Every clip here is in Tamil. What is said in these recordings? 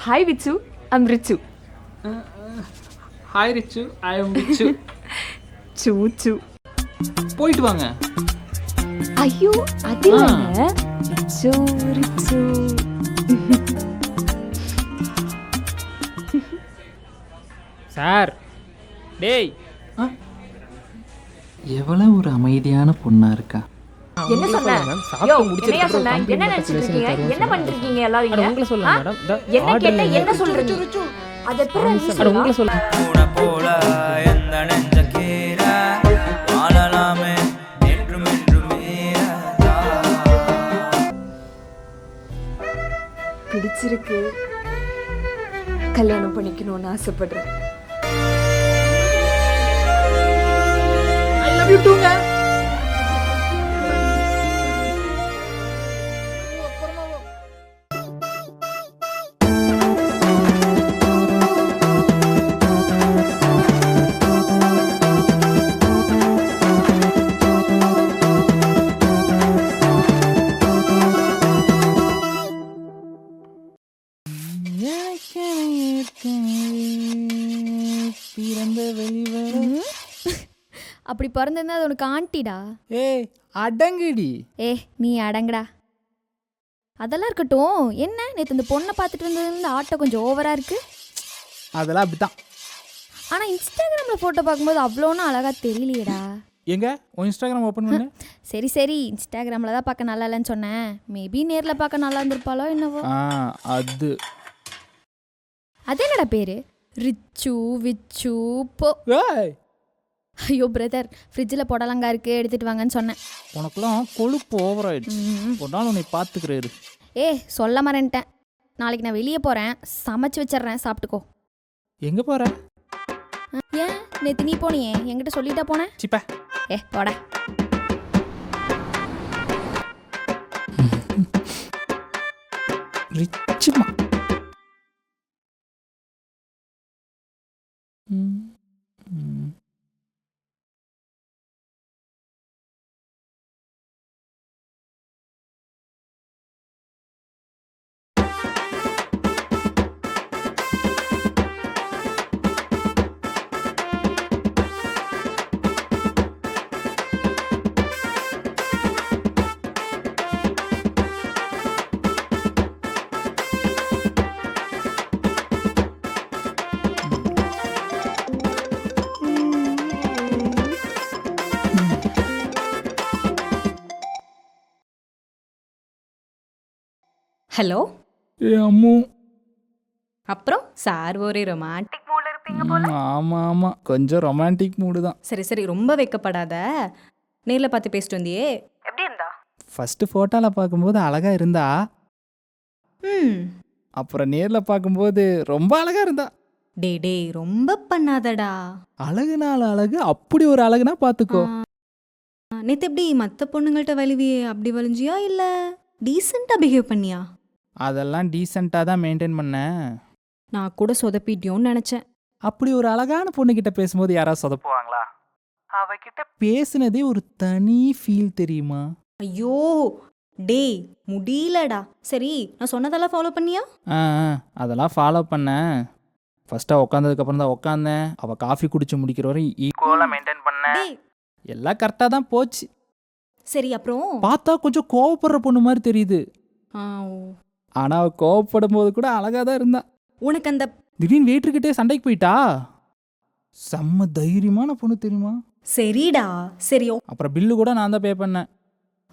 Hi Vichu, I'm Richu. Hi rich, I am rich. Chu. போயிட்டு வாங்க. ஐயோ அது இல்லைங்க. Richu. சார் டேய் எவ்வளவு ஒரு அமைதியான பொண்ணா இருக்கா. என்ன சொன்ன? யோ, என்னையா சொன்ன? என்ன நினைச்சிட்டு இருக்கீங்க? என்ன பண்ணிட்டு இருக்கீங்க எல்லாரும் இங்க? உங்களை சொல்ல மேடம். என்ன கேட்ட? என்ன சொல்றீங்க? அது எப்படி அட உங்களை சொல்ல கூட போல எந்த நெஞ்ச கீர வாழலாமே என்றும் என்றும் பிடிச்சிருக்கு. கல்யாணம் பண்ணிக்கணும்னு ஆசைப்படுறேன். ஐ லவ் யூ டூங்க. அப்படி பிறந்திருந்தா அது உனக்கு ஆண்டிடா. ஏய் அடங்குடி. நீ அடங்கடா. அதெல்லாம் இருக்கட்டும். என்ன நேற்று இந்த பொண்ணை பார்த்துட்டு இருந்ததுல ஆட்டோ கொஞ்சம் ஓவராக இருக்கு. அதெல்லாம் அப்படித்தான். ஆனால் இன்ஸ்டாகிராமில் ஃபோட்டோ பார்க்கும்போது அவ்வளோன்னு அழகாக தெரியலையேடா. எங்க உன் இன்ஸ்டாகிராம் ஓப்பன் பண்ணு. சரி இன்ஸ்டாகிராமில் தான் பார்க்க நல்லா இல்லைன்னு சொன்னேன். மேபி நேரில் பார்க்க நல்லா இருந்திருப்பாளோ என்னவோ. அது என்னடா பேர்? ரிச்சு விச்சு போ. ஏய் ஐயோ பிரதர், ஃப்ரிட்ஜில் புடலங்கா இருக்குது எடுத்துகிட்டு வாங்கன்னு சொன்னேன். உனக்குலாம் கொழுப்பு ஓவர் ஆயிடுச்சு. ஒரு நாள் உன்னை பார்த்துக்கிறேரு. சொல்ல மறந்துட்டேன். நாளைக்கு நான் வெளியே போகிறேன், சமைச்சு வச்சிட்றேன், சாப்பிட்டுக்கோ. எங்கே போகிற? ஏன் நேற்று நீ போனியே, என்கிட்ட சொல்லிட்டா போனேன். சிப்பா போட. ரிச்சுமா. ஹலோ. அம்மு. அப்புறம் சார் ஒரே ரொமான்டிக் மூட்ல இருப்பீங்க போல. ஆமாம் கொஞ்சம் ரொமான்டிக் மூடு தான். சரி ரொம்ப வெக்கப்படாத. நேரில் பார்த்து பேசிட்டு வந்தியே, எப்படி இருந்தா? ஃபஸ்ட்டு ஃபோட்டோவில் பார்க்கும்போது அழகாக இருந்தா. அப்புறம் நேரில் பார்க்கும்போது ரொம்ப அழகாக இருந்தா. டே ரொம்ப பண்ணாதடா. அழகுனால அழகு, அப்படி ஒரு அழகுனா பார்த்துக்கோ. நேற்று எப்படி மற்ற பொண்ணுங்கள்ட்ட வலிவியே அப்படி வலிஞ்சியா இல்லை டீசெண்டாக பிஹேவ் பண்ணியா? அதெல்லாம் டீசெண்டாக தான் மெயின்டைன் பண்ணேன். நான் கூட சொதப்பிட்டியோன்னு நினச்சேன். அப்படி ஒரு அழகான பொண்ணுக்கிட்ட பேசும்போது யாராவது சொதப்புவாங்களா? அவகிட்ட பேசுனதே ஒரு தனி ஃபீல் தெரியுமா? ஐயோ டேய் முடியலடா. சரி நான் சொன்னதெல்லாம் ஃபாலோ பண்ணியா? அதெல்லாம் ஃபாலோ பண்ணேன். ஃபஸ்ட்டாக உட்காந்ததுக்கப்புறம் தான் உட்காந்தேன். அவள் காஃபி குடிச்சு முடிக்கிற வரை ஈக்குவலாக மெயின்டைன் பண்ணேன். எல்லாம் கரெக்டாக தான் போச்சு. சரி அப்புறம் பார்த்தா கொஞ்சம் கோவப்படுற பொண்ணு மாதிரி தெரியுது. ஆனால் அவள் கோவப்படும் போது கூட அழகாக தான் இருந்தா. உனக்கு அந்த திடீர்னு வெயிட்டர்கிட்டே சண்டைக்கு போயிட்டா. செம்ம தைரியமான பொண்ணு தெரியுமா? சரிடா சரியோ. அப்புறம் பில்லு கூட நான் தான் பே பண்ணேன்.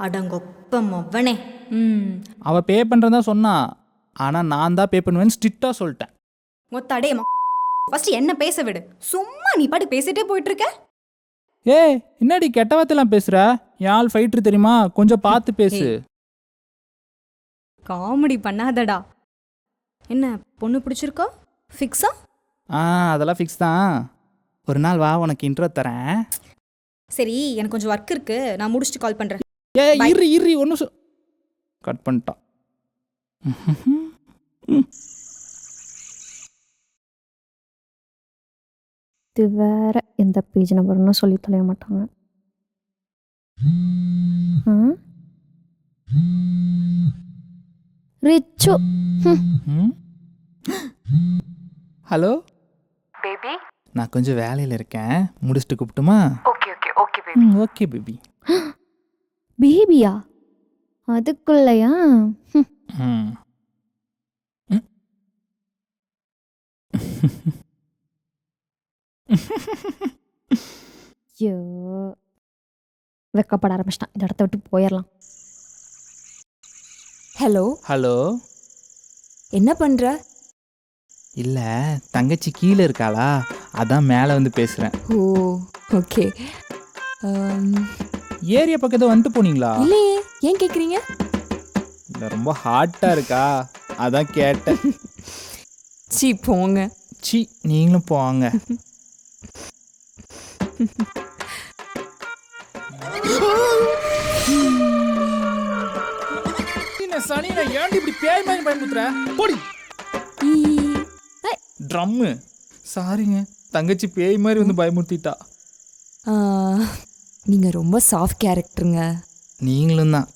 அடங்கொப்ப மொவ்வனே. அவள் பே பண்ணுறதா சொன்னா, ஆனால் நான் தான் பே பண்ணுவேன்னு ஸ்ட்ரிக்டாக சொல்லிட்டேன். மொத்தடே ஃபர்ஸ்ட் என்ன பேச விடு. சும்மா நீ பாட்டு பேசிட்டே போயிட்டு இருக்க. என்னடி கெட்ட வார்த்தைலாம் பேசுற? என் ஆள் ஃபைட்ரு தெரியுமா, கொஞ்சம் பார்த்து பேசு. காமெடி பண்ணாதடா. என்ன பொண்ணு பிடிச்சிருக்கா? ஃபிக்ஸா? அதெல்லாம் ஃபிக்ஸ் தான். ஒரு நாள் வா, உனக்கு இன்ட்ரோ தரேன். சரி எனக்கு கொஞ்சம் ஒர்க் இருக்கு, நான் முடிச்சுட்டு கால் பண்றேன். இரு ஒன்று கட் பண்ணிட்டான். இது வேற எந்த பேஜ் நம்பர்னு சொல்லி தொலைய மாட்டாங்க. ரிச்சு ஹலோ பேபி. நான் கொஞ்சம் வேலையில் இருக்கேன், முடிச்சுட்டு கூப்பிட்டுமா? Okay okay okay baby. Okay baby. பேபியா? அதுக்குள்ளயா? ம். ஐயோ, வெக்கப்பட ஆரம்பிச்சிட்டான். இந்த இடத்த விட்டு போயிடலாம். ஹலோ. ஹலோ. என்ன பண்ற? இல்லை, தங்கச்சி கீழே இருக்காளா, அதான் மேலே வந்து பேசுகிறேன். ஓ ஓகே. ஏரியா பக்கத்தில் வந்துட்டு போனீங்களா? இல்லையே, ஏன் கேட்குறீங்க? இல்லை, ரொம்ப ஹாட்டாக இருக்கா, அதான் கேட்டேன். சீ போங்க. சி, நீங்களும் போங்க. சனி, நான் ஏன்டி இப்படி பேய் மாதிரி பயன்படுத்துற? போடி. ட்ரம்மு. சாரிங்க, தங்கச்சி பேய் மாதிரி வந்து பயமுறுத்திட்டா. நீங்கள் ரொம்ப சாஃப்ட் கேரக்டருங்க. நீங்களும் தான்.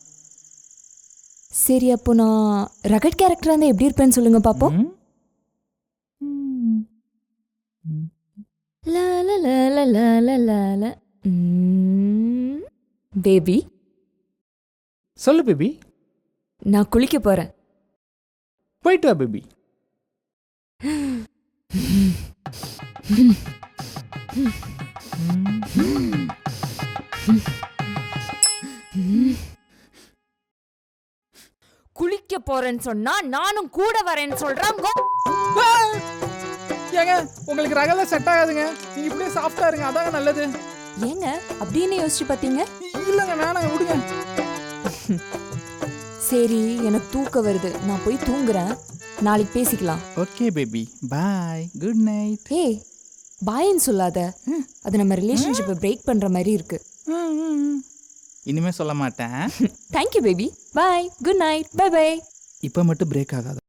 சரி, அப்போ நான் ரகட் கேரக்டராக இருந்தால் எப்படி இருப்பேன்னு சொல்லுங்க பார்ப்போம். பேபி. சொல்லு பேபி. நான் குளிக்க போகிறேன். போயிட்டு வா பேபி. குளிக்க போறேன்னு சொன்னா நானும் கூட வரேன்னு சொல்றாங்க. ஏங்க, உங்களுக்கு ரகல செட் ஆகாதுங்க, நீங்க இப்படியே சாஃப்டா இருங்க, அதாங்க நல்லது. ஏங்க அப்படின்னு யோசிச்சு பார்த்தீங்க? இல்லைங்க, வேணாங்க, விடுங்க. சரி, எனக்கு தூக்கம் வருது, நான் போய் தூங்குறேன். நாளைக்கு பேசிக்கலாம். Okay baby, bye, good night. ஏய், பாயின்னு சொல்லாத, அது நம்ம ரிலேஷன்ஷிப்பை பிரேக் பண்ற மாதிரி இருக்கு. இனிமே சொல்ல மாட்டேன். Thank you baby, bye, good night, bye bye. இப்போ மட்டும் பிரேக் ஆகாது.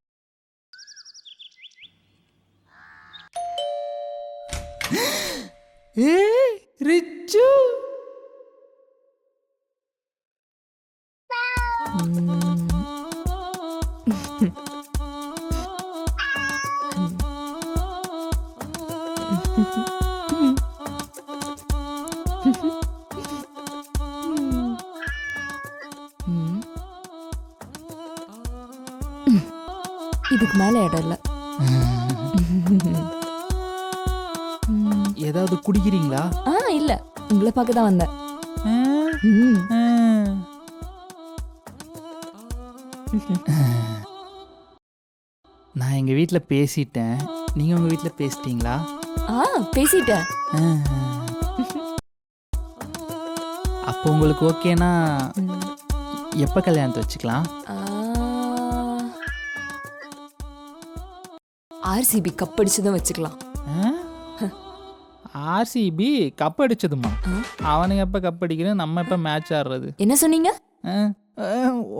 ஏய் ரிச்சு. இதுக்கு மேல இடம் இல்ல. ஏதாவது குடிக்கிறீங்களா? இல்ல, உங்களை பார்க்க தான் வந்தேன். நான் எங்க வீட்ல பேசிட்டேன், நீங்க உங்க வீட்ல பேசிட்டீங்களா? பேசிட்டேன். அப்போ உங்களுக்கு ஓகேனா எப்ப கல்யாணத்தை வச்சுக்கலாம்? RCB கப் அடிச்சதும் வச்சுக்கலாம். RCB கப் அடிச்சதுமா? அவனுங்க எப்ப கப் அடிக்கிறது, நம்ம எப்ப மேட்ச் ஆடுறது? என்ன சொன்னீங்க?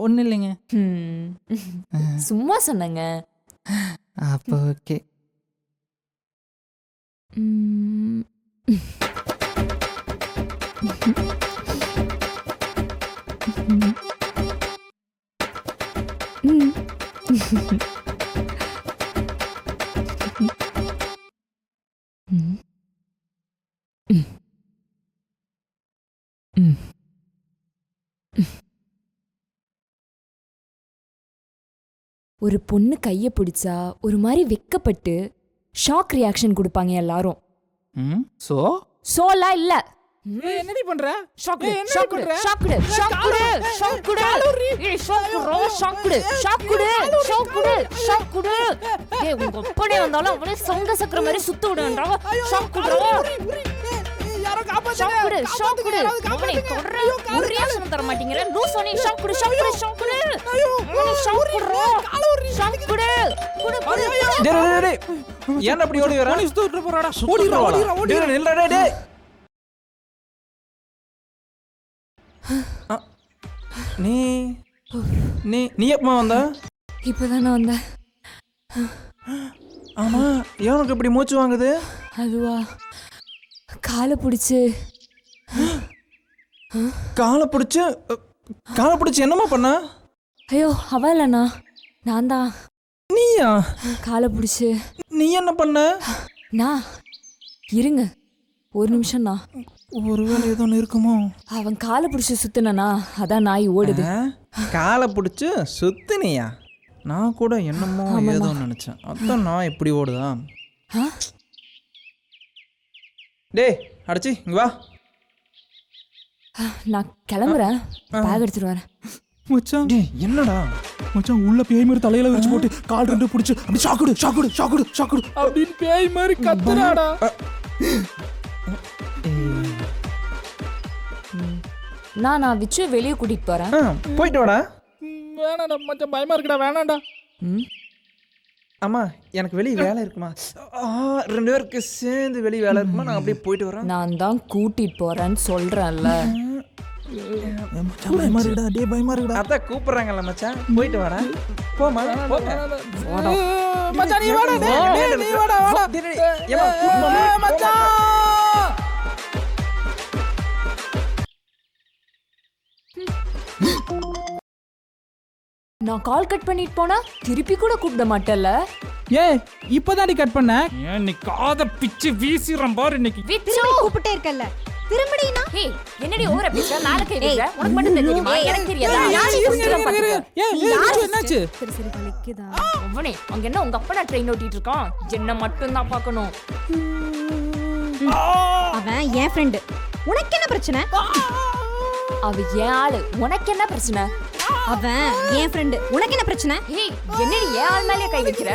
ஒன்றும் இல்லைங்க, சும்மா சொன்னங்க. அப்போ ஓகே. ஒரு பொண்ணு கையை பிடிச்சா ஒரு மாதிரி வெக்கப்பட்டு ஷாக் ரியாக்ஷன் கொடுப்பாங்க எல்லாரும். சோலா இல்ல. என்னடி பண்ற? Shock shock shock shock shock ஏய் ஷாக் ஷாக் ஷாக் ஏய் உங்க அப்பனே வந்தாலும் அவனே சங்க சக்கர மாதிரி சுத்து விடுன்றாங்க. ஷாக் யாரோ காப்பாத்துங்க. ஷாக் அவனே தொடற ஒரு ரியாக்ஷன் தர மாட்டீங்கற. லூஸ் ஒனே ஷாக் ஐயோ ஷாக் டேய் ஏன் அப்படி ஓடி வர? போலீஸ் தூக்கிட்டு போறாடா. டேய் நில்லுடா டேய். நீ நீ நீ எப்போ வந்த? இப்போதான் நான் வந்தேன். ஆமா, ஏனுக்கு இப்படி மூச்சு வாங்குது? அதுவா, காலை பிடிச்சு காலை பிடிச்சு என்னமா பண்ண? ஐயோ அவ இல்லைண்ணா, நான் தான். நீ நீயா? காலை பிடிச்சி நீ என்ன பண்ண? நான் இருங்க ஒரு நிமிஷம் நான் ஒருவேளை ஏதோ ஒன்று இருக்குமோ? அவன் காலை பிடிச்சி சுத்தினா அதான் நாய் ஓடுது. காலை பிடிச்சி சுத்தினியா? நான் கூட என்னமோ ஏதோ நினைச்சேன். அதான் நான் எப்படி ஓடுதா? ஆ? டேய் அடிச்சி இங்க வா. நான் கிளம்புறேன், பேக் எடுத்துட்டு வரேன். மச்சான் டேய் என்னடா? மச்சான் உள்ள பேய் மாதிரி தலையில வச்சு போட்டு கால் ரெண்டு பிடிச்சி அப்படி ஷாக்குடு ஷாக்குடு ஷாக்குடு ஷாக்குடு அப்படின்னு பேய் மாதிரி கத்துறாடா. நான் விச்சு வெளியே கூட்டிட்டு போறேன். போயிட்டு வாடா. வேணாடா மச்சான், பயமா இருக்குடா, வேணாண்டா. ம். அம்மா எனக்கு வெளியே வேலை இருக்குமா? 2 பேருக்கு சேர்ந்து வெளியே வேலை இருக்குமா? நான் அப்படியே போயிட்டு வரேன். நான் தான் கூட்டிட்டு போறேன்னு சொல்றேன்ல. பயமா இருக்குடா, டே பயமா இருக்குடா. அதான் கூப்பிடுறாங்கல்ல மச்சான், போயிட்டு வாடா. போமா மச்சான் நீ வாடா, டேய் நீ வாடா வாடா. மச்சான் நான் கால் கட் பண்ணிட்டு போனா திருப்பி கூட கூப்பிட மாட்டேல்ல. ஏய் இப்பதான்டி கட் பண்ண. ஏன் நீ காத பிச்சு வீசிறேன் பாரு இன்னைக்கு. விச்சு கூப்பிட்டே இருக்கல்ல திரும்படினா. ஹே என்னடி ஓவரா பேசுற? நாளை கை வைக்கிற. உனக்கு மட்டும் தெரியுமா? எனக்கு தெரியாதா? நான் சொல்றேன் பாத்துக்க. ஏய் என்னாச்சு? சரி சரி வலிக்குதா? அவனே அங்க என்ன உங்க அப்பா ட்ரெயின் ஓட்டிட்டு இருக்கான்? என்ன மட்டும் தான் பார்க்கணும். அவன் என் ஃப்ரெண்ட். உனக்கு என்ன பிரச்சனை? அவ என் ஆளு, உனக்கு என்ன பிரச்சனை? அவன் என் ஃப்ரெண்ட். உனக்கு என்ன பிரச்சனை? ஹே என்னடி என் ஆள் மேலே கை வைக்கிற?